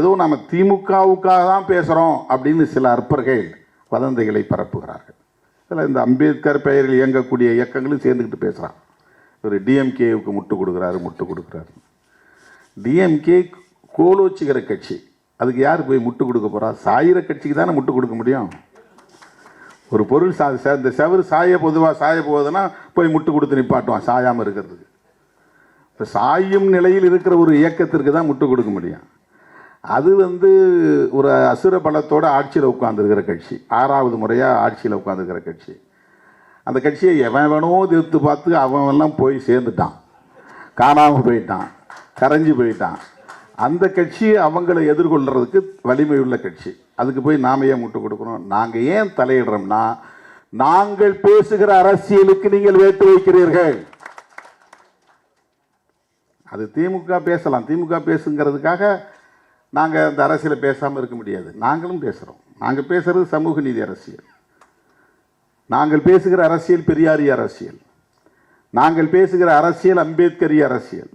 ஏதோ நம்ம திமுகவுக்காக தான் பேசுகிறோம் அப்படின்னு சில அற்பர்கள் வதந்திகளை பரப்புகிறார்கள். இதில் இந்த அம்பேத்கர் பெயரில் இயங்கக்கூடிய இயக்கங்களும் சேர்ந்துக்கிட்டு பேசுகிறான். ஒரு டிஎம்கேவுக்கு முட்டு கொடுக்குறாரு. டிஎம்கே கோலோச்சிக்கிற கட்சி, அதுக்கு யார் போய் முட்டு கொடுக்க போகிறா? சாயிற கட்சிக்கு தானே முட்டு கொடுக்க முடியும். ஒரு பொருள் இந்த செவரு பொதுவாக சாய போகுதுன்னா போய் முட்டு கொடுத்து நிப்பாட்டுவான் சாயாமல் இருக்கிறதுக்கு. இப்போ சாயும் நிலையில் இருக்கிற ஒரு இயக்கத்திற்கு தான் முட்டு கொடுக்க முடியும். அது ஒரு அசுர பலத்தோடு ஆட்சியில் உட்காந்துருக்கிற கட்சி, 6வது முறையாக ஆட்சியில் உட்காந்துருக்கிற கட்சி. அந்த கட்சியை எவனோ எதிர்த்து பார்த்து அவன்லாம் போய் சேர்ந்துட்டான், காணாமல் போயிட்டான், கரைஞ்சி போயிட்டான். அந்த கட்சி அவங்களை எதிர்கொள்கிறதுக்கு வலிமை உள்ள கட்சி. அதுக்கு போய் நாம் ஏன் முட்டு கொடுக்குறோம்? நாங்கள் ஏன் தலையிடுறோம்னா, நாங்கள் பேசுகிற அரசியலுக்கு நீங்கள் வேட்டு வைக்கிறீர்கள். அது திமுக பேசலாம், திமுக பேசுங்கிறதுக்காக நாங்கள் அந்த அரசியலை பேசாமல் இருக்க முடியாது. நாங்களும் பேசுகிறோம். நாங்கள் பேசுகிறது சமூக நீதி அரசியல். நாங்கள் பேசுகிற அரசியல் பெரியாரிய அரசியல். நாங்கள் பேசுகிற அரசியல் அம்பேத்கரிய அரசியல்.